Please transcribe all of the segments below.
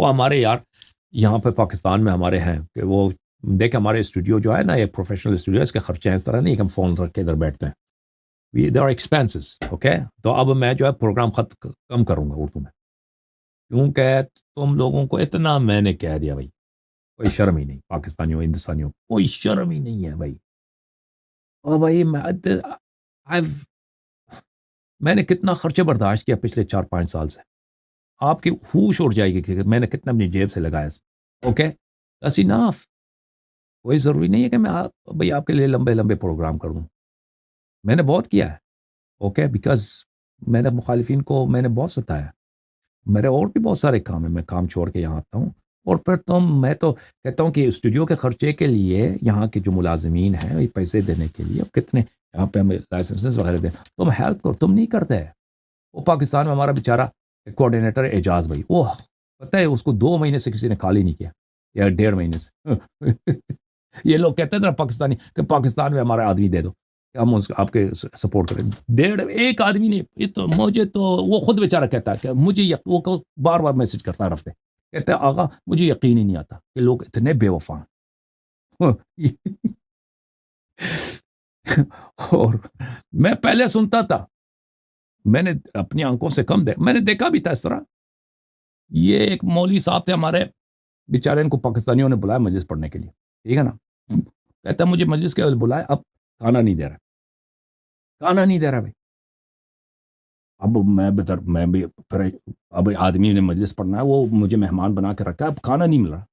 وہ ہمارے یار یہاں پہ پاکستان میں ہمارے ہیں کہ وہ دیکھ ہمارے اسٹوڈیو جو ہے نا یہ پروفیشنل اسٹوڈیو اس کے خرچے ہیں اس طرح نہیں کہ ہم فون رکھ کے ادھر بیٹھتے ہیں. There are expenses. اوکے تو اب میں جو ہے پروگرام کم کروں گا اردو میں کیونکہ تم لوگوں کو اتنا میں نے کہہ دیا بھائی کوئی شرم ہی نہیں پاکستانیوں ہندوستانیوں کوئی شرم ہی نہیں ہے بھائی. اور بھائی میں نے کتنا خرچہ برداشت کیا پچھلے 4-5 سال سے. آپ کی ہوش اڑ جائے گی کہ میں نے کتنا اپنی جیب سے لگایا اس میں. Okay that's enough. کوئی ضروری نہیں ہے کہ میں بھائی آپ کے لیے لمبے لمبے پروگرام کر دوں. میں نے بہت کیا ہے. اوکے بیکاز میں نے مخالفین کو میں نے بہت ستایا. میرے اور بھی بہت سارے کام ہیں. میں کام چھوڑ کے یہاں آتا ہوں اور پھر میں تو کہتا ہوں کہ اسٹوڈیو کے خرچے کے لیے یہاں کے جو ملازمین ہیں پیسے دینے کے لیے اب کتنے یہاں پہ ہمیں لائسنسز وغیرہ دیں تم ہیلپ کرو. تم نہیں کرتے. وہ پاکستان میں ہمارا بیچارہ کوآرڈینیٹر اعجاز بھائی وہ پتہ ہے اس کو 2 مہینے سے کسی نے کال ہی نہیں کیا یا 1.5 مہینے سے. یہ لوگ کہتے ہیں نا پاکستانی کہ پاکستان میں ہمارا آدمی دے دو کہ ہم آپ کے سپورٹ کریں. ایک آدمی نہیں. یہ تو مجھے تو وہ خود بیچارہ کہتا ہے کہ مجھے وہ بار بار میسج کرتا ہے رفتے کہتے ہیں آقا مجھے یقین ہی نہیں آتا کہ لوگ اتنے بے وفا ہیں. اور میں پہلے سنتا تھا میں نے اپنی آنکھوں سے کم میں نے دیکھا بھی تھا اس طرح. یہ ایک مولوی صاحب تھے ہمارے بیچارے ان کو پاکستانیوں نے بلایا مجلس پڑھنے کے لیے. ٹھیک ہے نا. کہتا ہے مجھے مجلس کے بلائے اب کھانا نہیں دے رہا. کھانا نہیں دے رہا بھائی. اب میں بھی پھر اب آدمی نے مجلس پڑھنا ہے وہ مجھے مہمان بنا کے رکھا ہے اب کھانا نہیں مل رہا.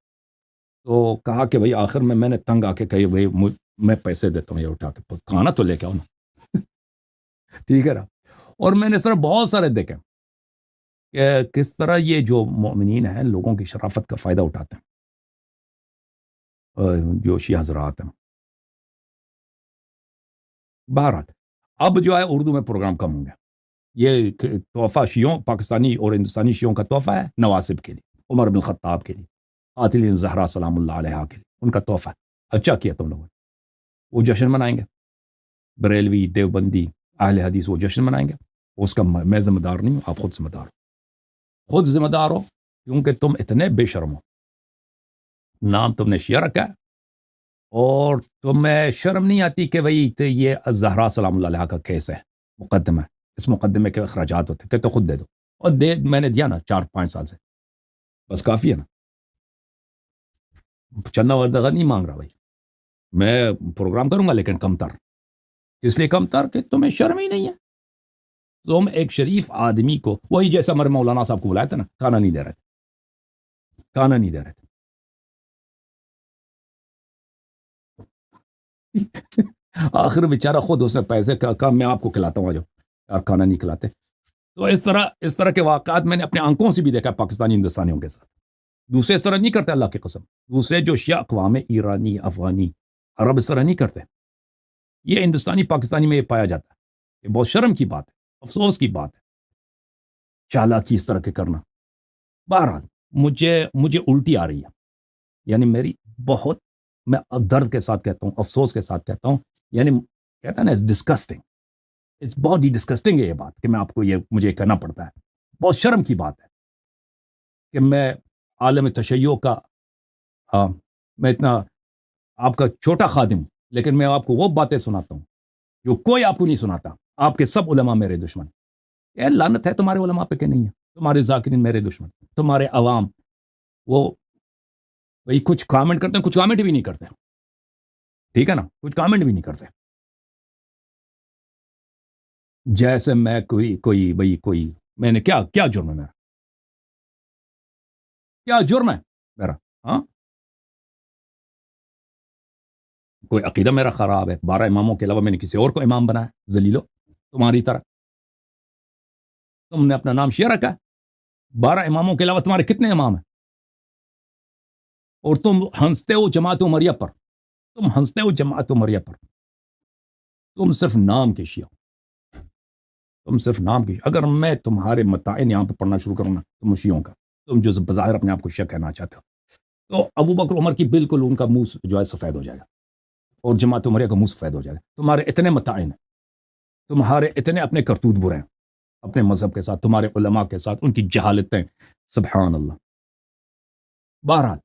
تو کہا کہ بھائی آخر میں نے تنگ آ کے کہی بھائی میں پیسے دیتا ہوں یہ اٹھا کے کھانا تو لے کے آؤ نا. ٹھیک ہے نا. اور میں نے اس طرح بہت سارے دیکھے کہ کس طرح یہ جو مومنین ہیں لوگوں کی شرافت کا فائدہ اٹھاتے ہیں جو شیعہ حضرات ہیں. بہرحال اب جو ہے اردو میں پروگرام کم ہوں گے. یہ تحفہ شیعوں پاکستانی اور ہندوستانی شیعوں کا تحفہ ہے نواسب کے لیے عمر بن خطاب کے لیے قاتل زہرا سلام اللہ علیہ کے لیے ان کا تحفہ. اچھا کیا تم لوگوں نے. وہ جشن منائیں گے بریلوی دیوبندی اہل حدیث وہ جشن منائیں گے. اس کا میں ذمہ دار نہیں ہوں. آپ خود ذمہ دار ہو. خود ذمہ دار ہو کیونکہ تم اتنے بے شرم ہو. نام تم نے شیعہ رکھا ہے اور تمہیں شرم نہیں آتی کہ بھئی یہ زہرا سلام اللہ علیہ کا کیس ہے مقدمہ. اس مقدمے کے اخراجات ہوتے کہ تو خود دے دو. اور میں نے دیا نا 4-5 سال سے بس کافی ہے نا. چندہ وردگا نہیں مانگ رہا بھائی. میں پروگرام کروں گا لیکن کم تر. اس لیے کم تر کہ تمہیں شرم ہی نہیں ہے. تم ایک شریف آدمی کو وہی جیسا ہمارے مولانا صاحب کو بلایا تھا نا کھانا نہیں دے رہے تھے. کھانا نہیں دے رہے تھے. آخر بیچارہ خود اس نے پیسے کا میں آپ کو کھلاتا ہوں جو آپ کھانا نہیں کھلاتے. تو اس طرح کے واقعات میں نے اپنے آنکھوں سے بھی دیکھا پاکستانی ہندوستانیوں کے ساتھ. دوسرے اس طرح نہیں کرتے اللہ کی قسم. دوسرے جو شیعہ اقوام ایرانی افغانی عرب اس طرح نہیں کرتے. یہ ہندوستانی پاکستانی میں یہ پایا جاتا ہے. یہ بہت شرم کی بات ہے افسوس کی بات ہے چالاکی اس طرح کے کرنا. بہرحال مجھے الٹی آ رہی ہے. یعنی میری بہت میں درد کے ساتھ کہتا ہوں افسوس کے ساتھ کہتا ہوں یعنی کہتا ہے نا ڈسکسٹنگ. اٹس بہت ہی ڈسکسٹنگ ہے یہ بات کہ میں آپ کو مجھے کہنا پڑتا ہے. بہت شرم کی بات ہے کہ میں عالم تشیع کا میں اتنا آپ کا چھوٹا خادم لیکن میں آپ کو وہ باتیں سناتا ہوں جو کوئی آپ کو نہیں سناتا. آپ کے سب علماء میرے دشمن. یہ لعنت ہے تمہارے علماء پہ کہ نہیں ہے. تمہارے ذاکرین میرے دشمن. تمہارے عوام وہ بھئی کچھ کامنٹ کرتے ہیں کچھ کامنٹ بھی نہیں کرتے. ٹھیک ہے نا. کچھ کامنٹ بھی نہیں کرتے. جیسے میں کوئی میں نے کیا جرم ہے میرا. کیا جرم ہے میرا. ہاں کوئی عقیدہ میرا خراب ہے. 12 اماموں کے علاوہ میں نے کسی اور کو امام بنایا ذلیلو تمہاری طرح. تم نے اپنا نام شیعہ رکھا ہے. 12 اماموں کے علاوہ تمہارے کتنے امام ہیں اور تم ہنستے ہو جماعت عمریہ پر. تم ہنستے ہو جماعت عمریہ پر. تم صرف نام کے شیعہ. تم صرف نام کی. اگر میں تمہارے متائن یہاں پہ پڑھنا شروع کروں نا تم شیعوں کا تم جو بظاہر اپنے آپ کو شیعہ کہنا چاہتے ہو تو ابو بکر عمر کی بالکل ان کا منہ جو ہے سفید ہو جائے گا اور جماعت عمریہ کا منہ سفید ہو جائے گا. تمہارے اتنے متائن ہیں. تمہارے اتنے اپنے کرتوت برے ہیں اپنے مذہب کے ساتھ. تمہارے علماء کے ساتھ ان کی جہالتیں. سبحان اللہ. بہرحال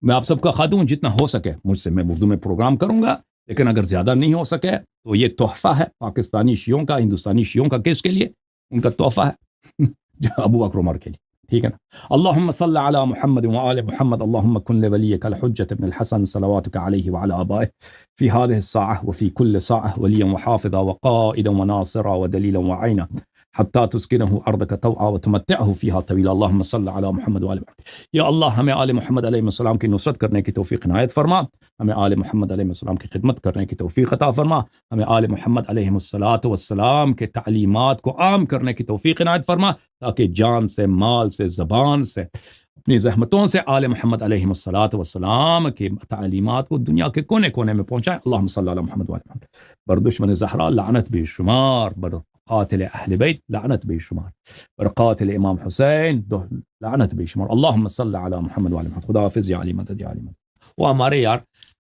میں آپ سب کا خادم ہوں، جتنا ہو سکے مجھ سے میں اردو میں پروگرام کروں گا، لیکن اگر زیادہ نہیں ہو سکے تو یہ تحفہ ہے پاکستانی شیعوں کا، ہندوستانی شیعوں کا، کس کے لیے؟ ان کا تحفہ ہے جو ابو بکر عمر کے لیے، ٹھیک ہے نا؟ اللهم صل على محمد وآل محمد، اللهم كن لوليك الحجة بن الحسن صلواتك عليه وعلى آبائه في هذه الساعة وفي كل ساعة وليا وحافظا وقائدا وناصرا ودليلا وعينا حتى تسكنه أرضك طوعا وتمتعه فيها طويلا، اللهم صل على محمد وآل محمد۔ یا اللہ ہمیں آل محمد علیہ السلام کی نصرت کرنے کی توفیق عنایت فرما، ہمیں آل محمد علیہ السلام کی خدمت کرنے کی توفیق عطا فرما، ہمیں آل محمد علیہ السلام کے تعلیمات کو عام کرنے کی توفیق عنایت فرما، تاکہ جان سے، مال سے، زبان سے، اپنی زحمتوں سے آل محمد علیہ السلام کی تعلیمات کو دنیا کے کونے کونے میں پہنچائیں۔ اللہم صلی علی محمد وعلی محمد۔ بر دشمن زہرا لعنت بے شمار، بر قاتل اہل بیت لعنت بے شمار، بر قاتل امام حسین لعنت بے شمار۔ اللہم صلی علی محمد وعلی محمد۔ خدا حافظ یا علی مدد یا علی مدد۔ وہ ہمارے یار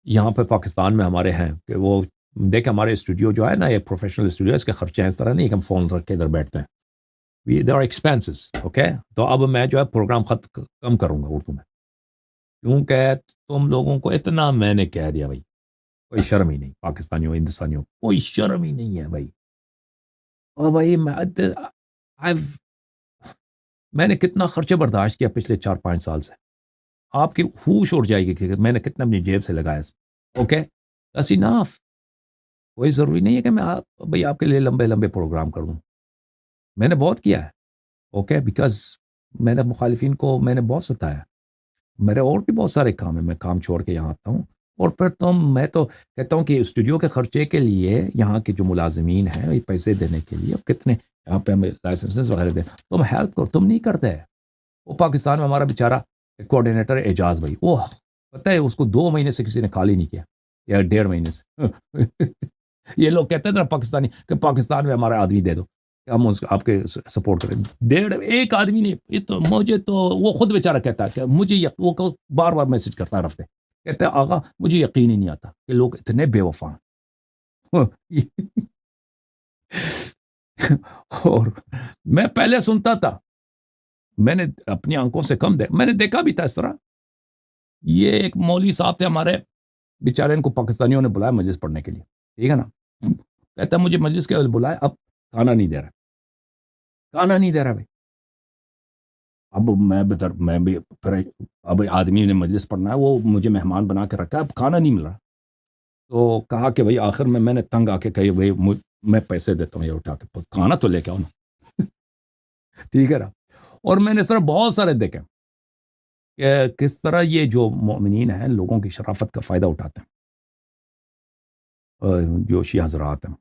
یہاں پہ پاکستان میں ہمارے ہیں کہ وہ دیکھ ہمارے اسٹوڈیو جو ہے نا، یہ پروفیشنل اسٹوڈیو، اس کے خرچے ہیں اس طرح نہیں کہ ہم فون رکھ کے ادھر بیٹھتے ہیں، there are expenses، اوکے؟ تو اب میں جو ہے پروگرام کم کروں گا اردو میں، کیونکہ تم لوگوں کو اتنا میں نے کہہ دیا بھائی، کوئی شرم ہی نہیں، پاکستانیوں ہندوستانیوں کوئی شرم ہی نہیں ہے بھائی۔ اور بھائی میں نے کتنا خرچے برداشت کیا پچھلے 4-5 سال سے، آپ کی ہوش اڑ جائے گی کہ میں نے کتنا اپنی جیب سے لگایا اس میں، اوکے؟ that's enough۔ کوئی ضروری نہیں ہے کہ میں بھائی آپ کے لیے لمبے لمبے پروگرام کر دوں، میں نے بہت کیا ہے، اوکے؟ بیکاز میں نے مخالفین کو میں نے بہت ستایا، میرے اور بھی بہت سارے کام ہیں، میں کام چھوڑ کے یہاں آتا ہوں، اور پھر میں تو کہتا ہوں کہ اسٹوڈیو کے خرچے کے لیے یہاں کے جو ملازمین ہیں یہ پیسے دینے کے لیے اب کتنے یہاں پہ ہمیں لائسنسز وغیرہ دیں، تم ہیلپ کرو، تم نہیں کرتے۔ وہ پاکستان میں ہمارا بیچارہ کوآرڈینیٹر اعجاز بھائی، وہ پتہ ہے اس کو 2 مہینے سے کسی نے کال ہی نہیں کیا، یا 1.5 مہینے سے یہ لوگ کہتے تھے نا پاکستانی کہ پاکستان میں ہمارا آدمی دے دو، ہم آپ کے سپورٹ کریں، ایک آدمی نے یہ تو مجھے تو وہ خود بیچارہ کہتا ہے کہ مجھے وہ بار بار میسج کرتا ہے رفتے، کہتے ہیں آقا مجھے یقین ہی نہیں آتا کہ لوگ اتنے بے وفا ہیں۔ اور میں پہلے سنتا تھا، میں نے اپنی آنکھوں سے کم میں نے دیکھا بھی تھا اس طرح، یہ ایک مولوی صاحب تھے ہمارے، بیچارے ان کو پاکستانیوں نے بلایا مجلس پڑھنے کے لیے، ٹھیک ہے نا؟ کہتا ہے مجھے مجلس کے بلائے، اب کھانا نہیں دے رہا بھائی۔ اب میں بھی اب آدمی نے مجلس پڑھنا ہے، وہ مجھے مہمان بنا کے رکھا ہے، اب کھانا نہیں مل رہا، تو کہا کہ بھائی آخر میں نے تنگ آ کے کہی بھائی میں پیسے دیتا ہوں یہ اٹھا کے کھانا تو لے کے آؤ نا، ٹھیک ہے نا؟ اور میں نے اس طرح بہت سارے دیکھے کہ کس طرح یہ جو مومنین ہیں لوگوں کی شرافت کا فائدہ اٹھاتے ہیں، جو شیعہ حضرات ہیں۔